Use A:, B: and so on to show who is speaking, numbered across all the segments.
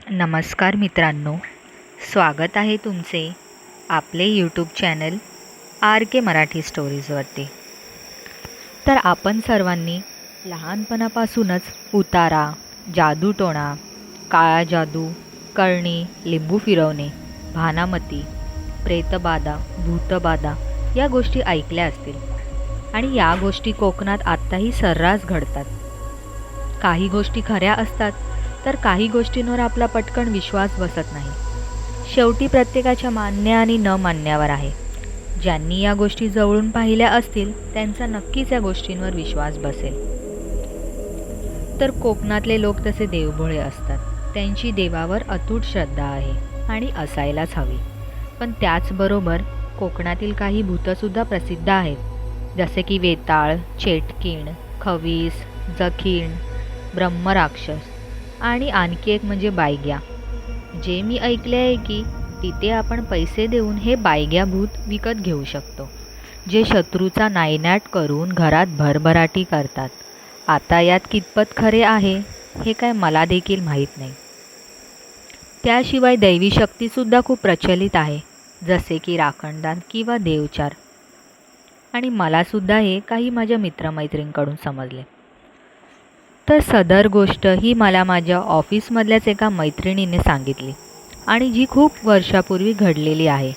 A: नमस्कार मित्रांनो, स्वागत आहे तुमचे आपले यूट्यूब चॅनल आर के मराठी स्टोरीजवरती. तर आपण सर्वांनी लहानपणापासूनच उतारा, जादूटोणा, काळा जादू, करणी, लिंबू फिरवणे, भानामती, प्रेतबाधा, भूतबाधा या गोष्टी ऐकल्या असतील आणि या गोष्टी कोकणात आत्ताही सर्रास घडतात. काही गोष्टी खऱ्या असतात तर काही गोष्टींवर आपला पटकन विश्वास बसत नाही. शेवटी प्रत्येकाच्या मान्य आणि न मान्यावर आहे. ज्यांनी या गोष्टी जवळून पाहिल्या असतील त्यांचा नक्कीच या गोष्टींवर विश्वास बसेल. तर कोकणातले लोक तसे देवभोळे असतात. त्यांची देवावर अतूट श्रद्धा आहे आणि असायलाच हवी. पण त्याचबरोबर कोकणातील काही भूतसुद्धा प्रसिद्ध आहेत, जसे की वेताळ, चेटकीण, खवीस, जखीण, ब्रह्मराक्षस आणि आणखी एक म्हणजे बायग्या. जे मी ऐकले आहे की तिथे आपण पैसे देऊन हे बायग्या भूत विकत घेऊ शकतो, जे शत्रूचा नायनाट करून घरात भरभराटी करतात. आता यात कितपत खरे आहे हे काय मला देखील माहीत नाही. त्याशिवाय दैवी शक्तीसुद्धा खूप प्रचलित आहे, जसे की राखणदान किंवा देवचार. आणि मलासुद्धा हे काही माझ्या मित्रमैत्रिणींकडून समजले. तर सदर गोष्ट ही मला माझ्या ऑफिसमधल्याच एका मैत्रिणीने सांगितली आणि जी खूप वर्षापूर्वी घडलेली आहे.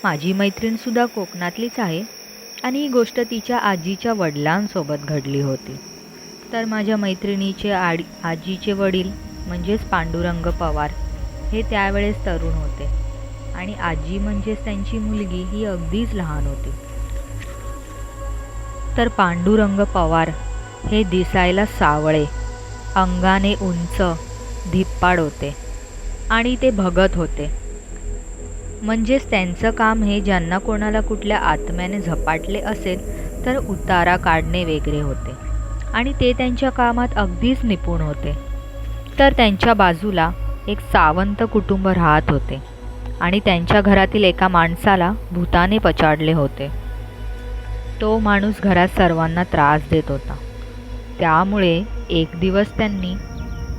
A: माझी मैत्रीणसुद्धा कोकणातलीच आहे आणि ही गोष्ट तिच्या आजीच्या वडिलांसोबत घडली होती. तर माझ्या मैत्रिणीचे आजीचे वडील म्हणजेच पांडुरंग पवार हे त्यावेळेस तरुण होते आणि आजी म्हणजेच त्यांची मुलगी ही अगदीच लहान होती. तर पांडुरंग पवार हे दिसायला सावळे, अंगाने उंच, धिप्पाड होते आणि ते भगत होते. म्हणजेच त्यांचं काम हे ज्यांना कोणाला कुठल्या आत्म्याने झपाटले असेल तर उतारा काढणे वगैरे होते आणि ते त्यांच्या कामात अगदीच निपुण होते. तर त्यांच्या बाजूला एक सावंत कुटुंब राहत होते आणि त्यांच्या घरातील एका माणसाला भूताने पछाडले होते. तो माणूस घरात सर्वांना त्रास देत होता. त्यामुळे एक दिवस त्यांनी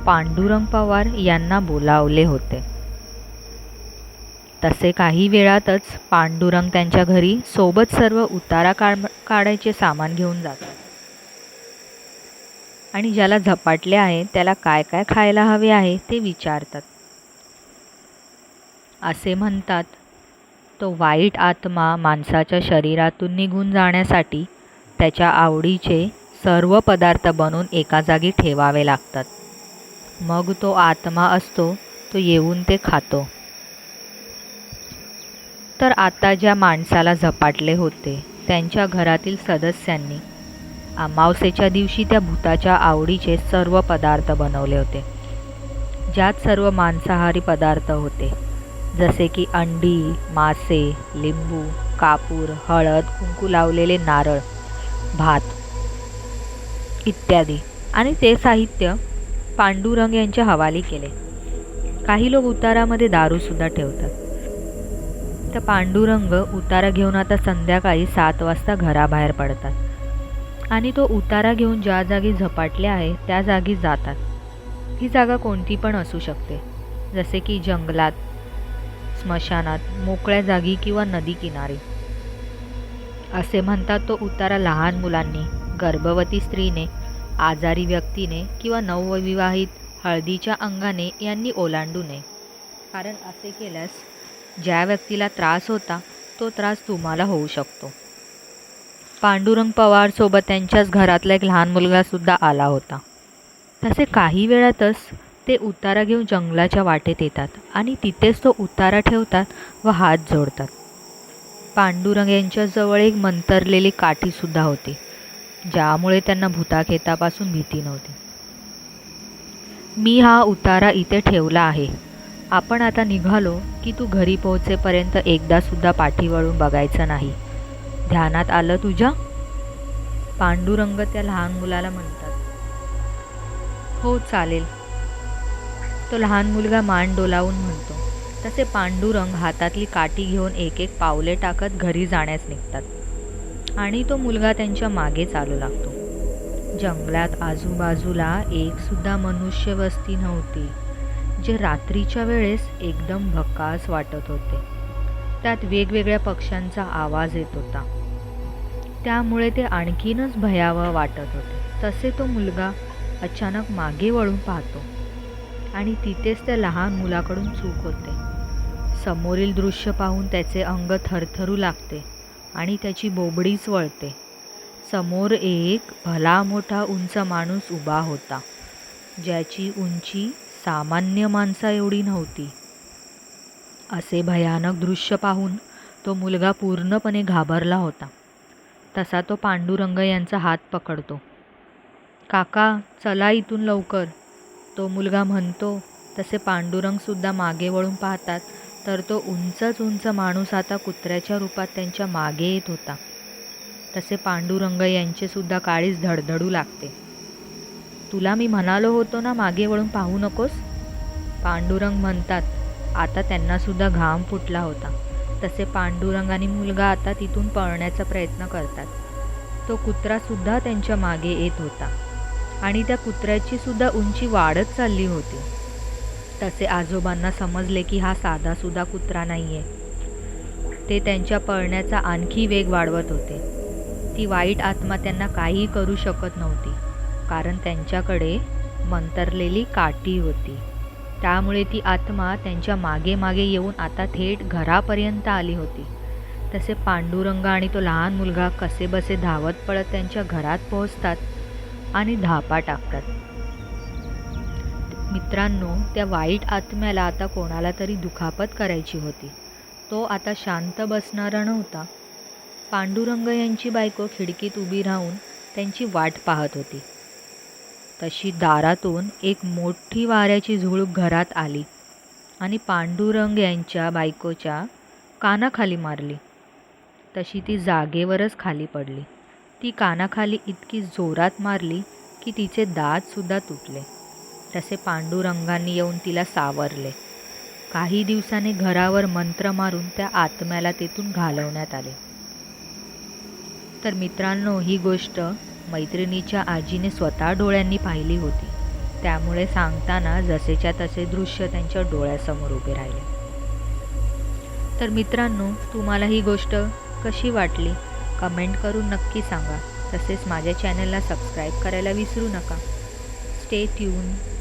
A: पांडुरंग पवार यांना बोलावले होते. तसे काही वेळातच पांडुरंग त्यांच्या घरी सोबत सर्व उतारा काढायचे सामान घेऊन जातात आणि ज्याला झपाटले आहे त्याला काय काय खायला हवे आहे ते विचारतात. असे म्हणतात, तो वाईट आत्मा माणसाच्या शरीरातून निघून जाण्यासाठी त्याच्या आवडीचे सर्व पदार्थ बनवून एका जागी ठेवावे लागतात. मग तो आत्मा असतो तो येऊन ते खातो. तर आता ज्या माणसाला झपाटले होते त्यांच्या घरातील सदस्यांनी अमावस्येच्या दिवशी त्या भूताच्या आवडीचे सर्व पदार्थ बनवले होते, ज्यात सर्व मांसाहारी पदार्थ होते, जसे की अंडी, मासे, लिंबू, कापूर, हळद, कुंकू लावलेले नारळ, भात इत्यादी. आणि ते साहित्य पांडुरंग यांच्या हवाली केले. काही लोक उतारामध्ये दारूसुद्धा ठेवतात. तर पांडुरंग उतारा घेऊन आता संध्याकाळी 7 वाजता घराबाहेर पडतात आणि तो उतारा घेऊन ज्या जागी झपाटले आहे त्या जागी जातात. ही जागा कोणती पण असू शकते, जसे की जंगलात, स्मशानात, मोकळ्या जागी किंवा नदी किनारी. असे म्हणतात तो उतारा लहान मुलांनी, गर्भवती स्त्रीने, आजारी व्यक्तीने किंवा नवविवाहित हळदीच्या अंगाने यांनी ओलांडू नये. कारण असे केल्यास ज्या व्यक्तीला त्रास होता तो त्रास तुम्हाला होऊ शकतो. पांडुरंग पवार सोबत त्यांच्याच घरातला एक लहान मुलगासुद्धा आला होता. तसे काही वेळातच ते उतारा घेऊन जंगलाच्या वाटेत येतात आणि तिथेच तो उतारा ठेवतात व हात जोडतात. पांडुरंग यांच्याजवळ एक मंतरलेली काठीसुद्धा होती, ज्यामुळे त्यांना भूताखेतापासून भीती नव्हती. मी हा उतारा इथे ठेवला आहे. आपण आता निघालो की तू घरी पोहोचेपर्यंत एकदासुद्धा पाठी वळून बघायचं नाही. ध्यानात आलं तुझ्या? पांडुरंग त्या लहान मुलाला म्हणतात. हो चालेल, तो लहान मुलगा मान डोलावून म्हणतो. तसे पांडुरंग हातातली काठी घेऊन एक एक पावले टाकत घरी जाण्यास निघतात आणि तो मुलगा त्यांच्या मागे चालू लागतो. जंगलात आजूबाजूला एकसुद्धा मनुष्यवस्ती नव्हती. जे रात्रीच्या वेळेस एकदम भकास वाटत होते. त्यात वेगवेगळ्या पक्ष्यांचा आवाज येत होता. त्यामुळे ते आणखीनच भयावह वाटत होते. तसे तो मुलगा अचानक मागे वळून पाहतो आणि तिथेच त्या लहान मुलाकडून चूक होते. समोरील दृश्य पाहून त्याचे अंग थरथरू लागते आणि त्याची बोबडीच वळते. समोर एक भला मोठा उंच माणूस उभा होता, ज्याची उंची सामान्य माणसा एवढी नव्हती. असे भयानक दृश्य पाहून तो मुलगा पूर्णपणे घाबरला होता. तसा तो पांडुरंग यांचा हात पकडतो. काका, चला इथून लवकर, तो मुलगा म्हणतो. तसे पांडुरंगसुद्धा मागे वळून पाहतात तर तो उंचच उंच माणूस आता कुत्र्याच्या रूपात त्यांच्या मागे येत होता. तसे पांडुरंग यांचेसुद्धा काळीज धडधडू लागते. तुला मी म्हणालो होतो ना, मागे वळून पाहू नकोस, पांडुरंग म्हणतात. आता त्यांनासुद्धा घाम फुटला होता. तसे पांडुरंग आणि मुलगा आता तिथून पळण्याचा प्रयत्न करतात. तो कुत्रासुद्धा त्यांच्या मागे येत होता आणि त्या कुत्र्याची सुद्धा उंची वाढत चालली होती. तसे आजोबांना समजले की हा साधासुद्धा कुत्रा नाही आहे. ते त्यांच्या पळण्याचा आणखी वेग वाढवत होते. ती वाईट आत्मा त्यांना काहीही करू शकत नव्हती, कारण त्यांच्याकडे मंतरलेली काठी होती. त्यामुळे ती आत्मा त्यांच्या मागे मागे येऊन आता थेट घरापर्यंत आली होती. तसे पांडुरंग आणि तो लहान मुलगा कसेबसे धावत पळत त्यांच्या घरात पोहोचतात आणि धापा टाकतात. मित्रांनो, त्या वाईट आत्म्याला आता कोणाला तरी दुखापत करायची होती. तो आता शांत बसणारा नव्हता. पांडुरंग यांची बायको खिडकीत उभी राहून त्यांची वाट पाहत होती. तशी दारातून एक मोठी वाऱ्याची झुळूक घरात आली आणि पांडुरंग यांच्या बायकोच्या कानाखाली मारली. तशी ती जागेवरच खाली पडली. ती कानाखाली इतकी जोरात मारली की तिचे दातसुद्धा तुटले. तसे पांडुरंगांनी येऊन तिला सावरले. काही दिवसांनी घरावर मंत्र मारून त्या आत्म्याला तेथून घालवण्यात आले. तर मित्रांनो, ही गोष्ट मैत्रिणीच्या आजीने स्वतः डोळ्यांनी पाहिली होती. त्यामुळे सांगताना जसेच्या तसे दृश्य त्यांच्या डोळ्यासमोर उभे राहिले. तर मित्रांनो, तुम्हाला ही गोष्ट कशी वाटली कमेंट करून नक्की सांगा. तसेच माझ्या चॅनलला सबस्क्राईब करायला विसरू नका. Stay tune.